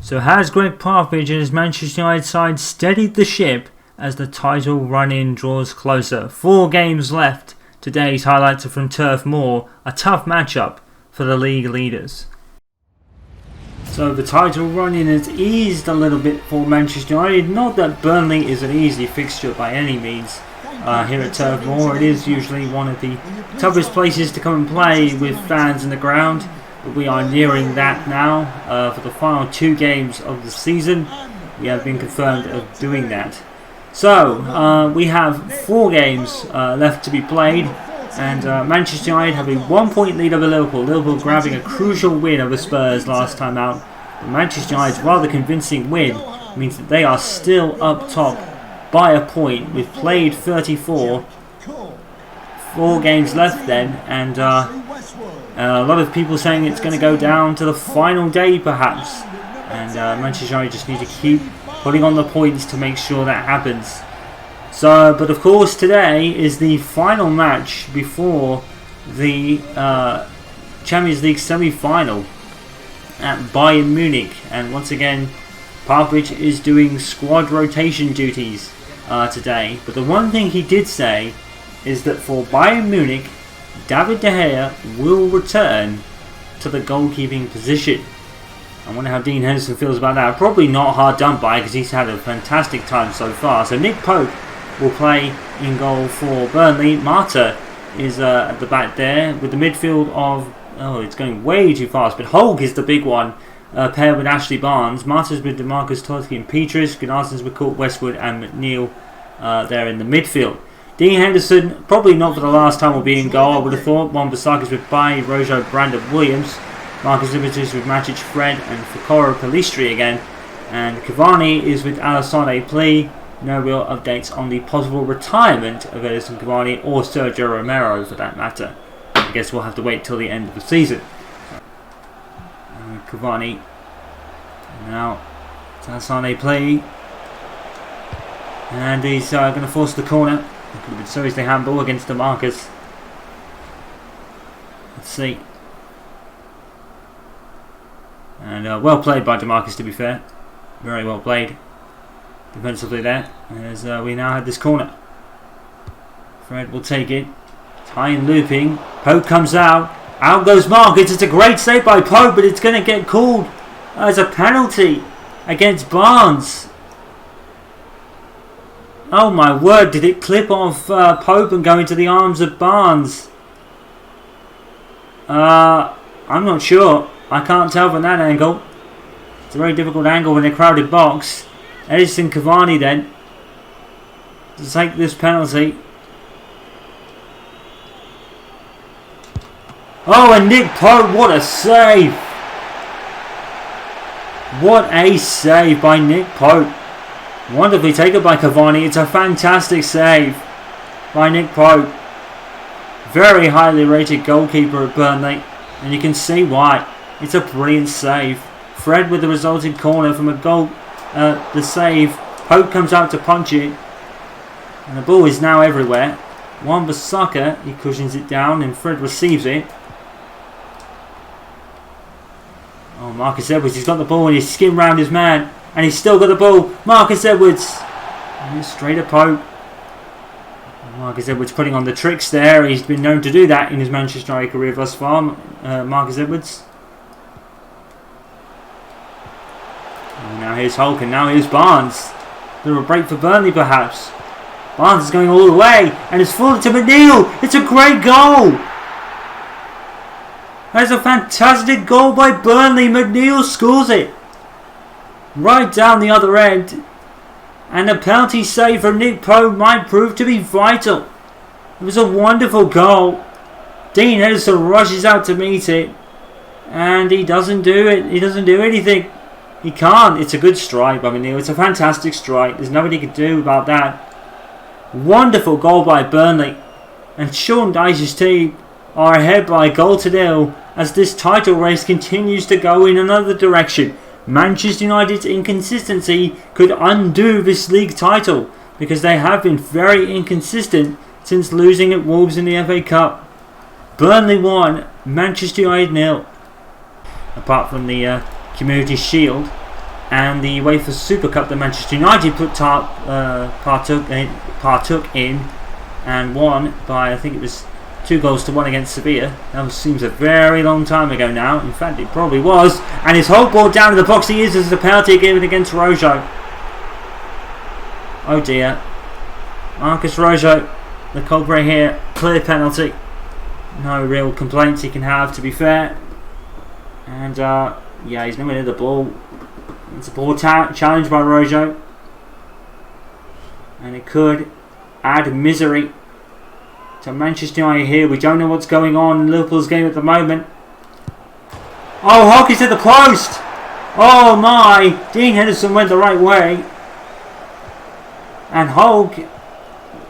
So has Gregg Popovich and his Manchester United side steadied the ship as the title run-in draws closer? 4 games left. Today's highlights are from Turf Moor, a tough matchup for the league leaders. So the title run-in has eased a little bit for Manchester United. Not that Burnley is an easy fixture by any means. Here at Turf Moor, it is usually one of the toughest places to come and play with fans in the ground. But we are nearing that now. For the final 2 games of the season, we have been confirmed of doing that. So we have 4 games left to be played, and Manchester United have a 1-point lead over Liverpool. Liverpool grabbing a crucial win over Spurs last time out. But Manchester United's rather convincing win means that they are still up top by a point. We've played 34. 4 games left then, and a lot of people saying it's going to go down to the final day perhaps, and Manchester United just need to keep putting on the points to make sure that happens. So, but of course today is the final match before the Champions League semi-final at Bayern Munich, and once again Popovich is doing squad rotation duties today. But the one thing he did say is that for Bayern Munich, David De Gea will return to the goalkeeping position. I wonder how Dean Henderson feels about that. Probably not hard done by, because he's had a fantastic time so far. So Nick Pope will play in goal for Burnley. Marta is at the back there with the midfield of... Oh, it's going way too fast. But Hulk is the big one, paired with Ashley Barnes. Marta's with DeMarcus Toski and Petrus. Gunnarson's with Court Westwood and McNeil there in the midfield. Dean Henderson, probably not for the last time, will be in goal, I would have thought. Wan-Bissaka's with Bailly, Rojo, Brandon Williams. Marcus Ivic with Matic, Fred, and Fakoro Pelistri again. And Cavani is with Alassane Plea. No real updates on the possible retirement of Edison Cavani or Sergio Romero for that matter. I guess we'll have to wait till the end of the season. Cavani. Now, it's Alassane Plea. And he's going to force the corner. It could have been seriously handball against DeMarcus. Let's see. And well played by DeMarcus, to be fair. Very well played defensively there. As we now have this corner. Fred will take it. It's high and looping. Pope comes out. Out goes Marcus. It's a great save by Pope, but it's going to get called as a penalty against Barnes. Oh my word, did it clip off Pope and go into the arms of Barnes? I'm not sure. I can't tell from that angle. It's a very difficult angle in a crowded box. Edison Cavani then to take this penalty. Oh, and Nick Pope, what a save! What a save by Nick Pope. Wonderfully taken by Cavani. It's a fantastic save by Nick Pope. Very highly rated goalkeeper at Burnley, and you can see why. It's a brilliant save. Fred with the resulting corner from a goal. The save. Pope comes out to punch it, and the ball is now everywhere. Wan-Bissaka, he cushions it down, and Fred receives it. Oh, Marcus Edwards, he's got the ball and he's skimmed round his man. And he's still got the ball. Marcus Edwards. And straight at Pope. Marcus Edwards putting on the tricks there. He's been known to do that in his Manchester United career thus far. Marcus Edwards. And now here's Hulk and now here's Barnes. Bit of a break for Burnley perhaps. Barnes is going all the way. And it's fallen to McNeil. It's a great goal. That's a fantastic goal by Burnley. McNeil scores it. Right down the other end. And a penalty save from Nick Pope might prove to be vital. It was a wonderful goal. Dean Henderson rushes out to meet it. And he doesn't do it. He doesn't do anything. He can't. It's a good strike by McNeil. It's a fantastic strike. There's nothing he can do about that. Wonderful goal by Burnley. And Sean Dyche's team are ahead by a goal to nil as this title race continues to go in another direction. Manchester United's inconsistency could undo this league title because they have been very inconsistent since losing at Wolves in the FA Cup. Burnley 1, Manchester United 0. Apart from the Community Shield, and the UEFA Super Cup that Manchester United partook in and won by, I think it was 2-1 against Sevilla. That seems a very long time ago now. In fact, it probably was. And his whole ball down to the box. He uses the penalty given against Rojo. Oh dear. Marcus Rojo, the culprit here. Clear penalty. No real complaints he can have, to be fair. And yeah, he's nowhere near the ball. It's a poor challenge by Rojo. And it could add misery to Manchester United here. We don't know what's going on in Liverpool's game at the moment. Oh, Hulk is at the post! Oh my! Dean Henderson went the right way. And Hulk,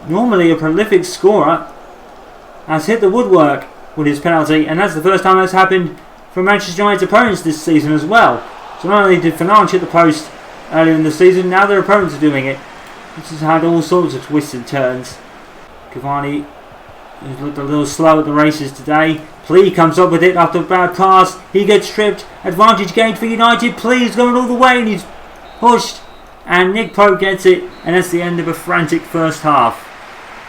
normally a prolific scorer, has hit the woodwork with his penalty, and that's the first time that's happened for Manchester United's opponents this season as well. So not only did Fernandes hit the post earlier in the season, now their opponents are doing it. This has had all sorts of twists and turns. Cavani has looked a little slow at the races today. Plea comes up with it after a bad pass. He gets stripped. Advantage gained for United. Plea's going all the way and he's pushed. And Nick Pope gets it. And that's the end of a frantic first half.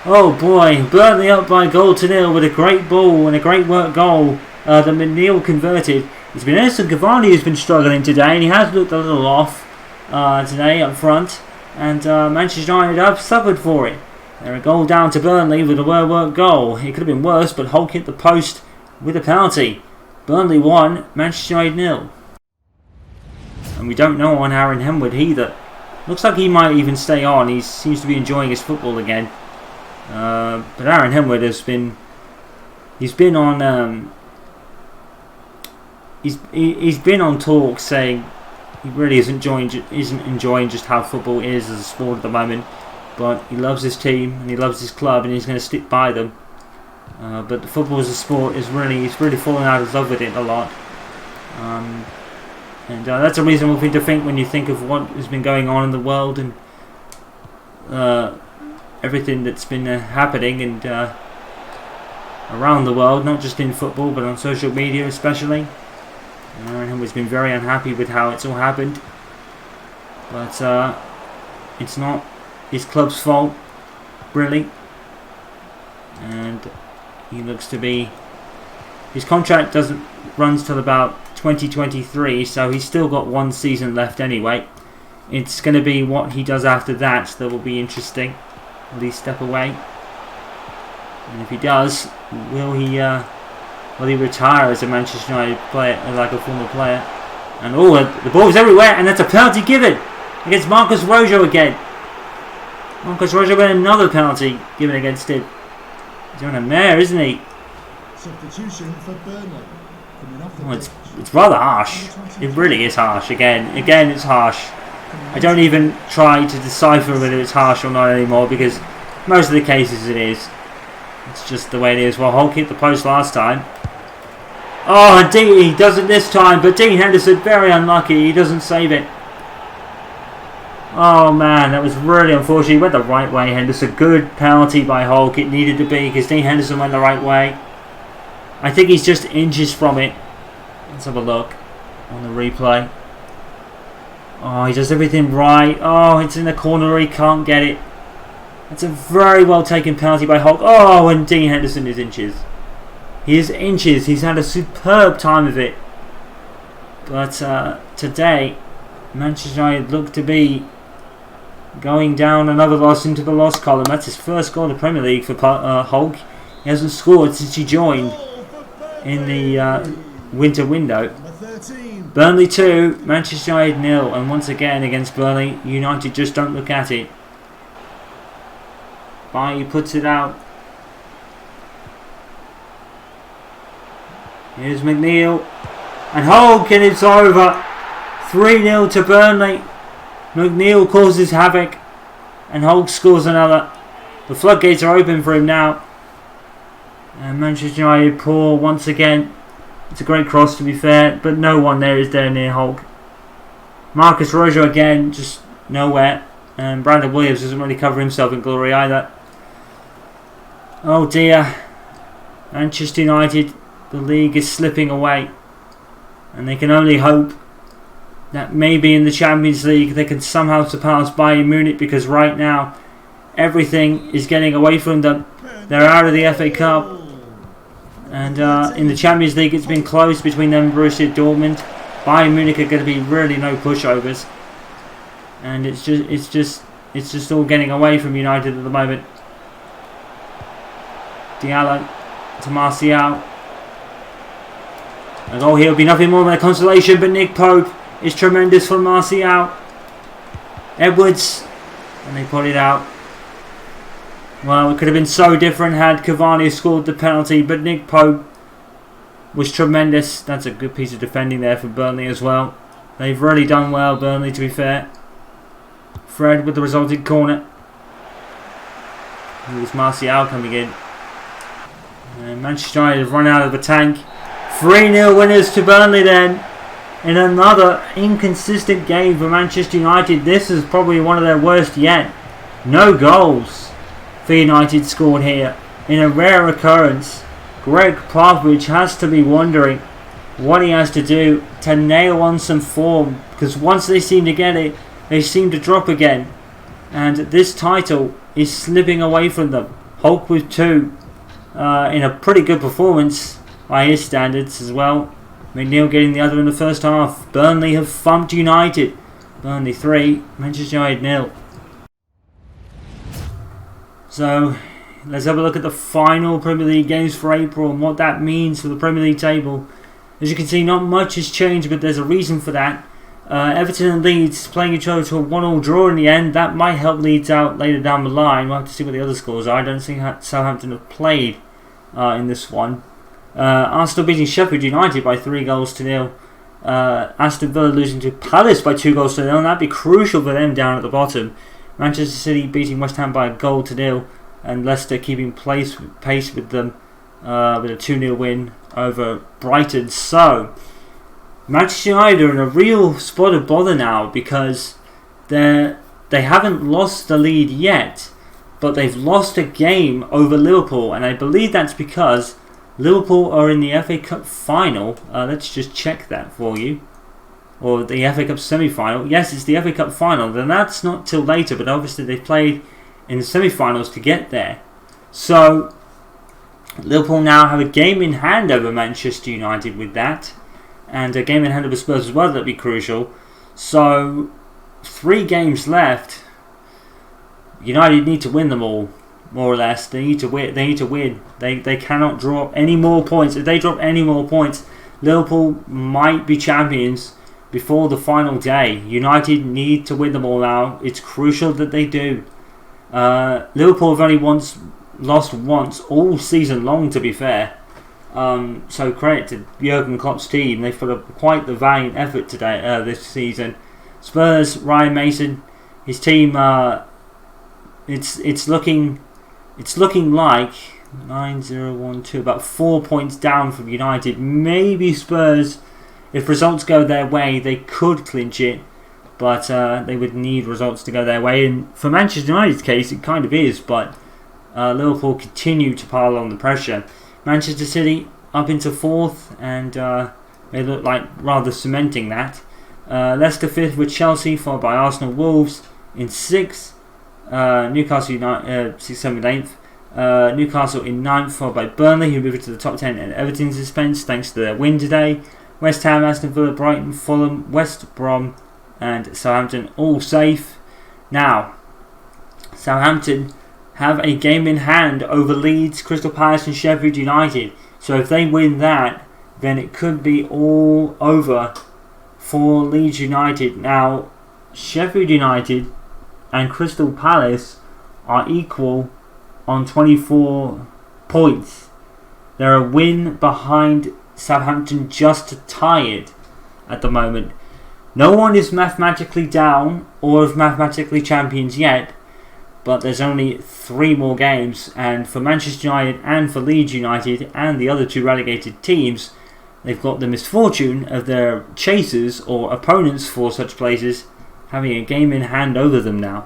Oh boy, Burnley up by 0-0 with a great ball and a great work goal that McNeil converted. It's been Edison Cavani who's been struggling today, and he has looked a little off today up front. And Manchester United have suffered for it. They're a goal down to Burnley with a well-worked goal. It could have been worse, but Hulk hit the post with a penalty. Burnley 1, Manchester United 0. And we don't know on Aaron Henwood either. Looks like he might even stay on. He seems to be enjoying his football again. But Aaron Henwood has been... He's been on talk saying he really isn't enjoying just how football is as a sport at the moment. But he loves his team and he loves his club and he's going to stick by them. But the football as a sport he's really fallen out of love with it a lot. And that's a reasonable thing to think when you think of what has been going on in the world and everything that's been happening and around the world, not just in football but on social media especially. Aaron Henwood's been very unhappy with how it's all happened, but it's not his club's fault, really. And he looks to be... His contract runs till about 2023, so he's still got one season left anyway. It's going to be what he does after that that will be interesting. Will he step away? And if he does, will he retire as a Manchester United player, like a former player? And the ball's everywhere, and that's a penalty given against Marcus Rojo again. Marcus Rojo got another penalty given against him. He's on a mare, isn't he? Substitution for Burnley. It's rather harsh. It really is harsh. Again, it's harsh. I don't even try to decipher whether it's harsh or not anymore because most of the cases it is. It's just the way it is. Well, Hulk hit the post last time. Oh, and he does it this time, but Dean Henderson, very unlucky. He doesn't save it. Oh man, that was really unfortunate. He went the right way, Henderson. Good penalty by Hulk. It needed to be because Dean Henderson went the right way. I think he's just inches from it. Let's have a look on the replay. Oh, he does everything right. Oh, it's in the corner. He can't get it. It's a very well taken penalty by Hulk. Oh, and Dean Henderson is inches. He is inches. He's had a superb time of it. But today, Manchester United look to be going down another loss into the loss column. That's his first goal in the Premier League for Hulk. He hasn't scored since he joined in the winter window. Burnley 2, Manchester United 0. And once again against Burnley, United just don't look at it. Bailly puts it out. Here's McNeil. And Hulk, and it's over. 3-0 to Burnley. McNeil causes havoc. And Hulk scores another. The floodgates are open for him now. And Manchester United poor once again. It's a great cross to be fair, but no one there is there near Hulk. Marcus Rojo again, just nowhere. And Brandon Williams doesn't really cover himself in glory either. Oh dear. Manchester United, the league is slipping away. And they can only hope that maybe in the Champions League they can somehow surpass Bayern Munich, because right now everything is getting away from them. They're out of the FA Cup, and in the Champions League it's been close between them and Borussia Dortmund. Bayern Munich are going to be really no pushovers, and it's just all getting away from United at the moment. Diallo to Martial. A goal here would be nothing more than a consolation, but Nick Pope is tremendous for Martial. Edwards, and they put it out. Well, it could have been so different had Cavani scored the penalty, but Nick Pope was tremendous. That's a good piece of defending there for Burnley as well. They've really done well, Burnley, to be fair. Fred with the resulting corner. Here's Martial coming in. And Manchester United have run out of the tank. 3-0 winners to Burnley then. In another inconsistent game for Manchester United. This is probably one of their worst yet. No goals for United scored here. In a rare occurrence, Gregg Popovich has to be wondering what he has to do to nail on some form. Because once they seem to get it, they seem to drop again. And this title is slipping away from them. Hulk with 2 in a pretty good performance by his standards as well. McNeil getting the other in the first half. Burnley have thumped United. Burnley 3, Manchester United 0. So let's have a look at the final Premier League games for April and what that means for the Premier League table. As you can see, not much has changed, but there's a reason for that. Everton and Leeds playing each other to a 1-1 draw in the end. That might help Leeds out later down the line. We'll have to see what the other scores are. I don't think Southampton have played in this one. Arsenal beating Sheffield United by 3-0. Aston Villa losing to Palace by 2-0, and that'd be crucial for them down at the bottom. Manchester City beating West Ham by 1-0, and Leicester keeping pace with them with a 2-0 win over Brighton. So Manchester United are in a real spot of bother now, because they haven't lost the lead yet, but they've lost a game over Liverpool, and I believe that's because Liverpool are in the FA Cup final. Let's just check that for you. Or the FA Cup semi-final. Yes, it's the FA Cup final. Then that's not till later, but obviously they played in the semi-finals to get there. So Liverpool now have a game in hand over Manchester United with that, and a game in hand over Spurs as well. That'd be crucial. So 3 games left. United need to win them all, more or less. They need to win. They cannot drop any more points. If they drop any more points, Liverpool might be champions before the final day. United need to win them all now. It's crucial that they do. Liverpool have only lost once all season long, to be fair. So credit to Jurgen Klopp's team. They've put up quite the valiant effort today this season. Spurs, Ryan Mason, his team. It's looking like 9-0-1-2, about 4 points down from United. Maybe Spurs, if results go their way, they could clinch it, but they would need results to go their way. And for Manchester United's case, it kind of is, but Liverpool continue to pile on the pressure. Manchester City up into 4th, and they look like rather cementing that. Leicester 5th with Chelsea, followed by Arsenal, Wolves in 6th. Newcastle United 6th, 7th, 8th. Newcastle in 9th, followed by Burnley, who moved to the top 10, and Everton in suspense thanks to their win today. West Ham, Aston Villa, Brighton, Fulham, West Brom, and Southampton all safe. Now, Southampton have a game in hand over Leeds, Crystal Palace, and Sheffield United. So if they win that, then it could be all over for Leeds United. Now, Sheffield United and Crystal Palace are equal on 24 points. They're a win behind Southampton just to tie it at the moment. No one is mathematically down or is mathematically champions yet, but there's only 3 more games, and for Manchester United and for Leeds United and the other 2 relegated teams, they've got the misfortune of their chasers or opponents for such places having a game in hand over them now.